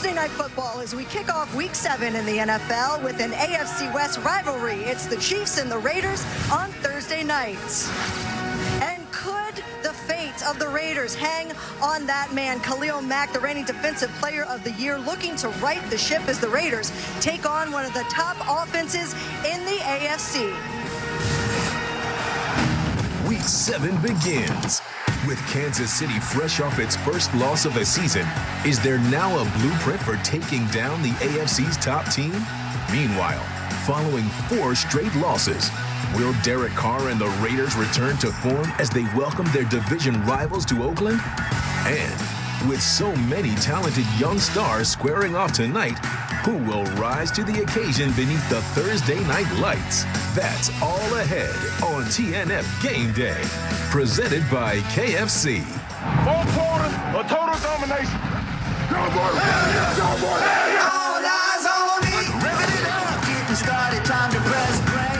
Thursday Night Football as we kick off Week 7 in the NFL with an AFC West rivalry. It's the Chiefs and the Raiders on Thursday nights. And could the fate of the Raiders hang on that man, Khalil Mack, the reigning Defensive Player of the Year, looking to right the ship as the Raiders take on one of the top offenses in the AFC? Week 7 begins. With Kansas City fresh off its first loss of the season, is there now a blueprint for taking down the AFC's top team? Meanwhile, following 4 straight losses, will Derek Carr and the Raiders return to form as they welcome their division rivals to Oakland? And with so many talented young stars squaring off tonight, who will rise to the occasion beneath the Thursday night lights? That's all ahead on TNF Game Day, presented by KFC. 4 quarters of total domination. All eyes on me. Revving it up. Getting started. Time to press play.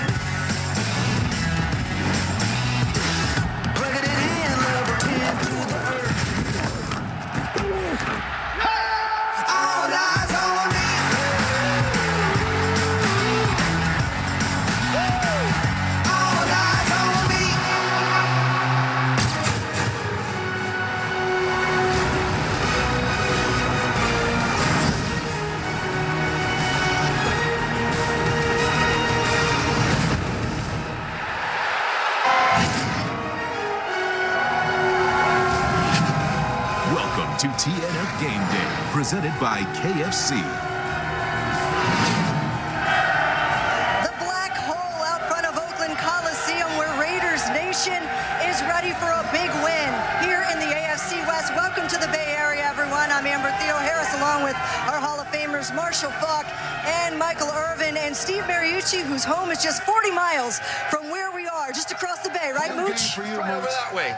Plugging it in. Level 10 through the earth. All eyes on me. All eyes on me. Welcome to TNF Game Day, presented by KFC. The black hole out front of Oakland Coliseum, where Raiders Nation is ready for a big win here in the AFC West. Welcome to the Bay Area, everyone. I'm Amber Theo Harris, along with our Hall of Famers Marshall Falk and Michael Irvin and Steve Mariucci, whose home is just 40 miles from where we are, just across the bay, right, Mooch? For you, right over that way.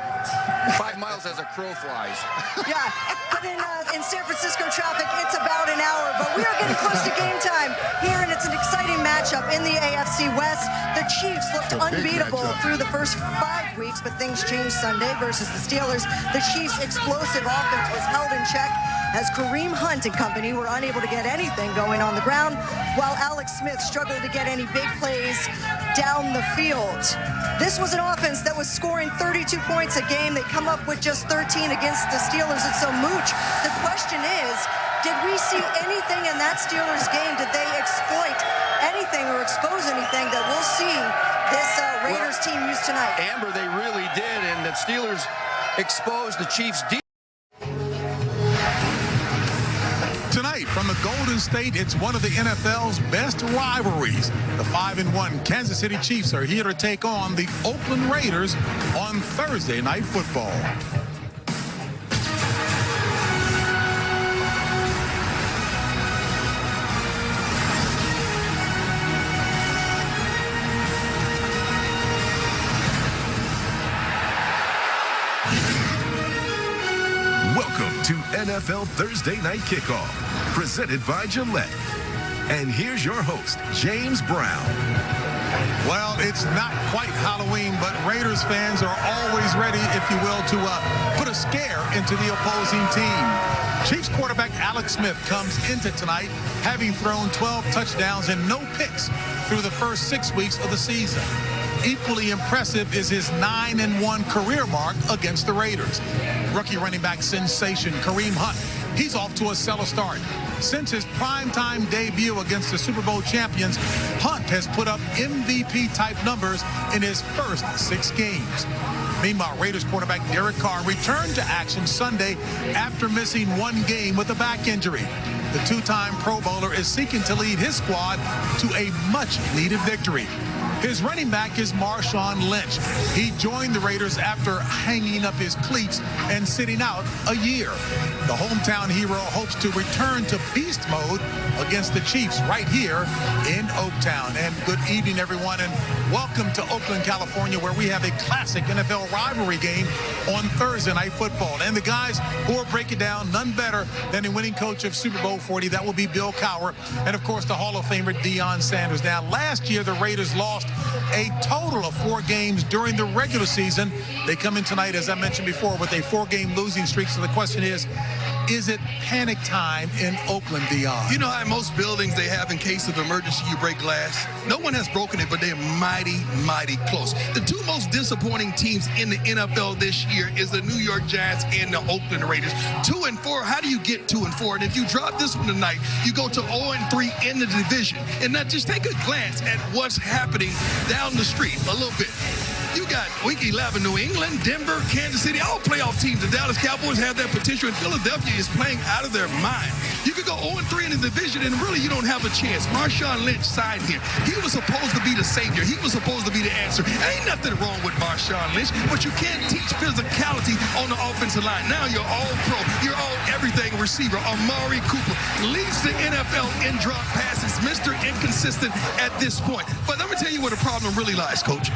5 miles as a crow flies. Yeah, but in San Francisco traffic, it's about an hour. But we are getting close to game time here, and it's an exciting matchup in the AFC West. The Chiefs looked unbeatable through the first 5 weeks, but things changed Sunday versus the Steelers. The Chiefs' explosive offense was held in check as Kareem Hunt and company were unable to get anything going on the ground, while Alex Smith struggled to get any big plays down the field. This was an offense that was scoring 32 points a game. They come up with just 13 against the Steelers. And so, Mooch, the question is, did we see anything in that Steelers game? Did they exploit anything or expose anything that we'll see this Raiders team use tonight? Amber, they really did, and the Steelers exposed the Chiefs deep. Tonight from the Golden State, it's one of the NFL's best rivalries. The 5-1 Kansas City Chiefs are here to take on the Oakland Raiders on Thursday Night Football. Welcome to NFL Thursday Night Kickoff, presented by Gillette. And here's your host, James Brown. Well, it's not quite Halloween, but Raiders fans are always ready, if you will, to put a scare into the opposing team. Chiefs quarterback Alex Smith comes into tonight having thrown 12 touchdowns and no picks through the first 6 weeks of the season. Equally impressive is his 9-1 career mark against the Raiders. Rookie running back sensation Kareem Hunt, he's off to a stellar start. Since his primetime debut against the Super Bowl champions, Hunt has put up MVP-type numbers in his first 6 games. Meanwhile, Raiders quarterback Derek Carr returned to action Sunday after missing 1 game with a back injury. The 2-time Pro Bowler is seeking to lead his squad to a much-needed victory. His running back is Marshawn Lynch. He joined the Raiders after hanging up his cleats and sitting out a year. The hometown hero hopes to return to beast mode against the Chiefs right here in Oaktown. And good evening, everyone, and welcome to Oakland, California, where we have a classic NFL rivalry game on Thursday Night Football. And the guys who will break it down, none better than the winning coach of Super Bowl 40. That will be Bill Cowher. And, of course, the Hall of Famer Deion Sanders. Now, last year, the Raiders lost a total of 4 games during the regular season. They come in tonight, as I mentioned before, with a 4-game losing streak. So the question is, is it panic time in Oakland, Dion? You know how in most buildings they have in case of emergency you break glass? No one has broken it, but they're mighty, mighty close. The two most disappointing teams in the NFL this year is the New York Giants and the Oakland Raiders. 2-4, how do you get 2-4? And if you drop this one tonight, you go to 0-3 in the division. And now just take a glance at what's happening down the street a little bit. You got Week 11, New England, Denver, Kansas City, all playoff teams. The Dallas Cowboys have that potential, and Philadelphia is playing out of their mind. You could go 0-3 in the division, and really you don't have a chance. Marshawn Lynch signed here. He was supposed to be the savior. He was supposed to be the answer. Ain't nothing wrong with Marshawn Lynch, but you can't teach physicality on the offensive line. Now you're all pro. You're all everything receiver. Amari Cooper leads the NFL in drop passes. Mr. Inconsistent at this point. But let me tell you where the problem really lies, Coach.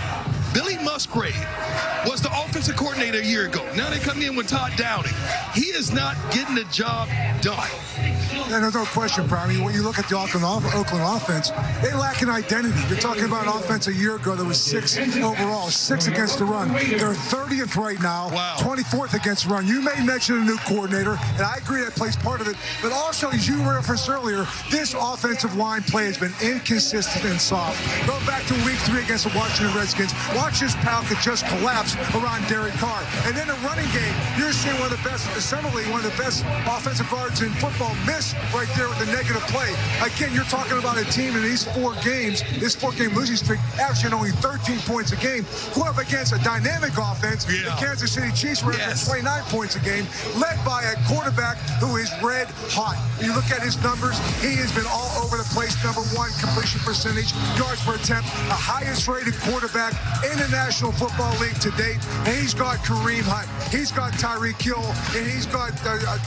Billy Musgrave was the offensive coordinator a year ago. Now they come in with Todd Downing. He is not getting the job done. Yeah, there's no question, Prime. When you look at the Oakland offense, they lack an identity. You're talking about an offense a year ago that was 6 overall, 6 against the run. They're 30th right now, wow. 24th against the run. You may mention a new coordinator, and I agree that plays part of it. But also, as you referenced earlier, this offensive line play has been inconsistent and soft. Go back to Week 3 against the Washington Redskins. Watch this pocket just collapse around Derek Carr. And then the running game, you're seeing one of the best, assembly, one of the best offensive guards in football miss right there with the negative play. Again, you're talking about a team in these 4 games, this 4-game losing streak, averaging only 13 points a game, going up against a dynamic offense. The Kansas City Chiefs were at 29 points a game, led by a quarterback who is red hot. You look at his numbers, he has been all over the place. Number 1 completion percentage, yards per attempt, the highest rated quarterback in the National Football League to date. And he's got Kareem Hunt, he's got Tyreek Hill, and he's got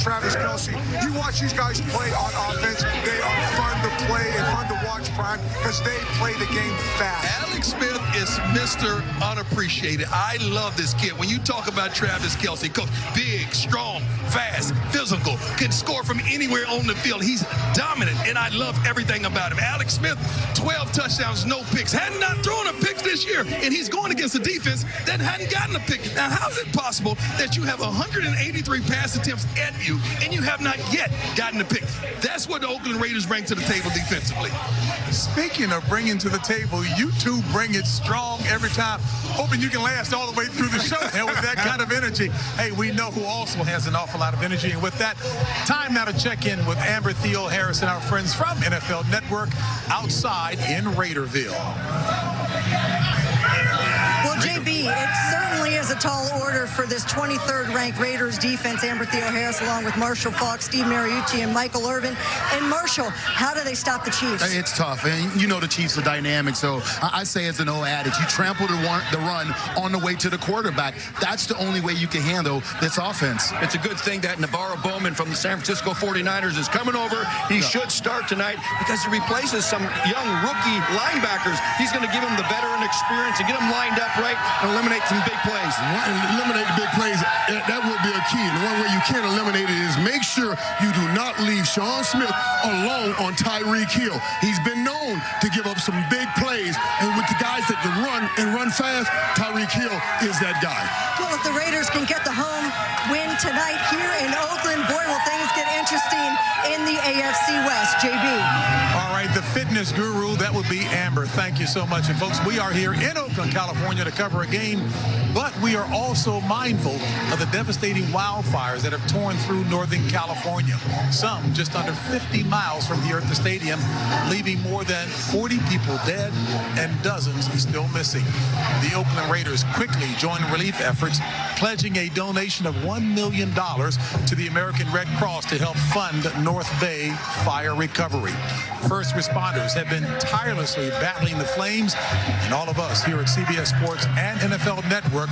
Travis Kelce. You watch these guys play on offense, they are fun to play and fun to watch, Prime, because they play the game fast. Alex Smith is Mr. Unappreciated. I love this kid. When you talk about Travis Kelce, coach, big, strong, fast, physical, can score from anywhere on the field. He's dominant, and I love everything about him. Alex Smith, 12 touchdowns, no picks. Had not thrown a pick this year, and he's going against a defense that hadn't gotten a pick. Now, how is it possible that you have 183 pass attempts at you, and you have not yet gotten a pick? That's what the Oakland Raiders bring to the table defensively. Speaking of bringing to the table, you two bring it strong every time. Hoping you can last all the way through the show and with that kind of energy. Hey, we know who also has an awful lot of energy. And with that, time now to check in with Amber Theo Harris and our friends from NFL Network outside in Raiderville. Well, JB, it certainly is a tall order for this 23rd ranked Raiders defense. Amber Theo Harris along with Marshall Faulk, Steve Mariucci, and Michael Irvin. And Marshall, how do they stop the Chiefs? It's tough, and you know the Chiefs are dynamic, so I say it's an old adage. You trample the run on the way to the quarterback. That's the only way you can handle this offense. It's a good thing that Navarro Bowman from the San Francisco 49ers is coming over. He should start tonight because he replaces some young rookie linebackers. He's going to give him the veteran experience and get them lined up right and eliminate some big plays. Eliminate the big plays, that will be a key. And the one way you can't eliminate it is make sure you do not leave Sean Smith alone on Tyreek Hill. He's been known to give up some big plays, and with the guys that can run and run fast, Tyreek Hill is that guy. Well, if the Raiders can get the home win tonight here in Oakland, boy, will things get interesting in the AFC West. JB. All right, the fitness guru, that would be Amber. Thank you so much. And folks, we are here in Oakland, California to cover a game, but we are also mindful of the devastating wildfires that have torn through Northern California. Some just under 50 miles from here at the stadium, leaving more than 40 people dead and dozens still missing. The Oakland Raiders quickly joined relief efforts, pledging a donation of $1 million to the American Red Cross to help fund North Bay fire recovery. First responders have been tirelessly battling the flames, and all of us here at CBS Sports and NFL Network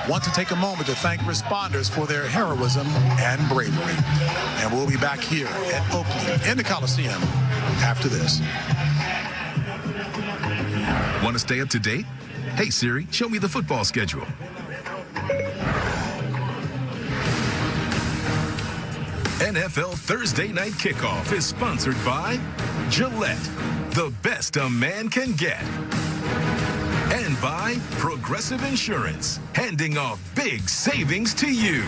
want to take a moment to thank responders for their heroism and bravery. And we'll be back here at Oakland in the Coliseum after this. Want to stay up to date? Hey Siri, show me the football schedule. NFL Thursday Night Kickoff is sponsored by Gillette, the best a man can get. And by Progressive Insurance, handing off big savings to you.